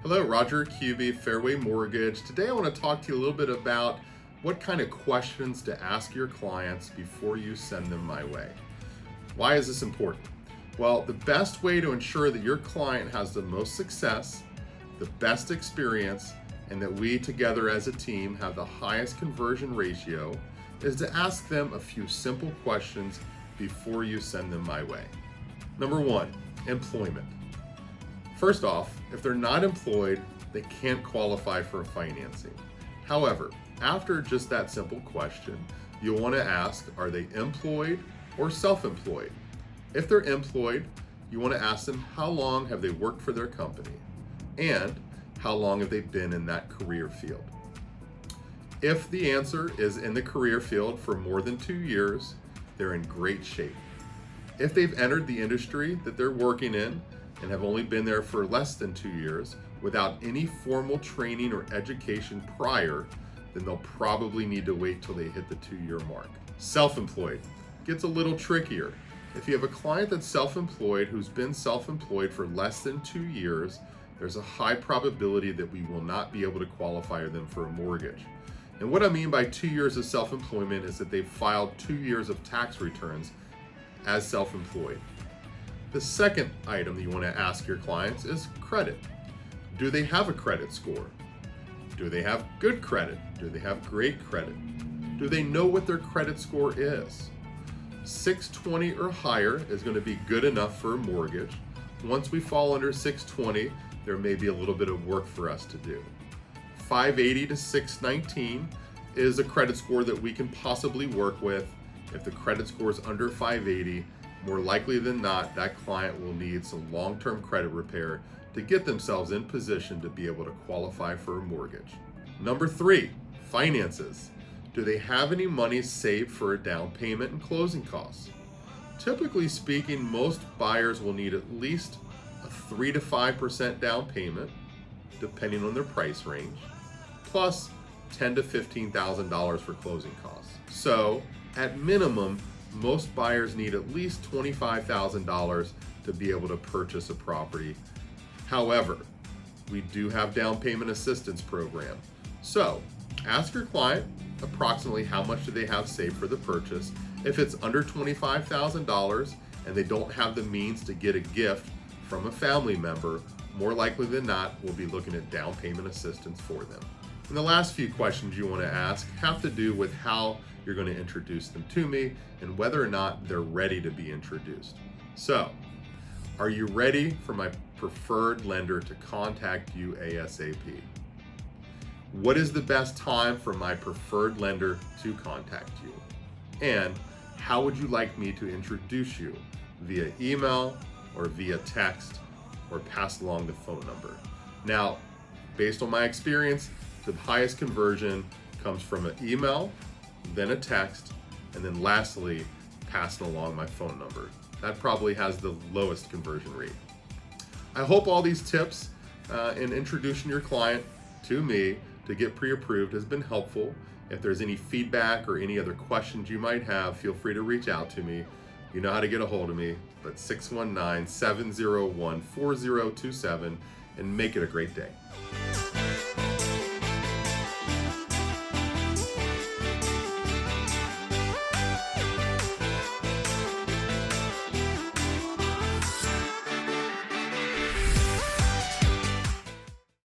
Hello, Roger Cubey, Fairway Mortgage. Today I want to talk to you a little bit about what kind of questions to ask your clients before you send them my way. Why is this important? Well, the best way to ensure that your client has the most success, the best experience, and that we together as a team have the highest conversion ratio is to ask them a few simple questions before you send them my way. Number one, employment. First off, if they're not employed, they can't qualify for financing. However, after just that simple question, you'll want to ask, are they employed or self-employed? If they're employed, you want to ask them how long have they worked for their company and how long have they been in that career field. If the answer is in the career field for more than 2 years, they're in great shape. If they've entered the industry that they're working in and have only been there for less than 2 years without any formal training or education prior, then they'll probably need to wait till they hit the 2-year mark. Self-employed gets a little trickier. If you have a client that's self-employed who's been self-employed for less than 2 years, there's a high probability that we will not be able to qualify them for a mortgage. And what I mean by 2 years of self-employment is that they've filed 2 years of tax returns as self-employed. The second item that you want to ask your clients is credit. Do they have a credit score? Do they have good credit? Do they have great credit? Do they know what their credit score is? 620 or higher is going to be good enough for a mortgage. Once we fall under 620, there may be a little bit of work for us to do. 580 to 619 is a credit score that we can possibly work with. If the credit score is under 580, more likely than not, that client will need some long-term credit repair to get themselves in position to be able to qualify for a mortgage. Number 3, finances. Do they have any money saved for a down payment and closing costs? Typically speaking, most buyers will need at least a 3 to 5% down payment, depending on their price range, plus $10,000 to $15,000 for closing costs. So, at minimum, most buyers need at least $25,000 to be able to purchase a property. However, we do have down payment assistance program. So ask your client approximately how much do they have saved for the purchase. If it's under $25,000 and they don't have the means to get a gift from a family member, more likely than not, we'll be looking at down payment assistance for them. And the last few questions you want to ask have to do with how you're going to introduce them to me and whether or not they're ready to be introduced. So, are you ready for my preferred lender to contact you ASAP? What is the best time for my preferred lender to contact you? And how would you like me to introduce you? Via email or via text or pass along the phone number? Now, based on my experience, the highest conversion comes from an email, then a text, and then lastly, passing along my phone number. That probably has the lowest conversion rate. I hope all these tips in introducing your client to me to get pre-approved has been helpful. If there's any feedback or any other questions you might have, feel free to reach out to me. You know how to get a hold of me, but 619-701-4027, and make it a great day.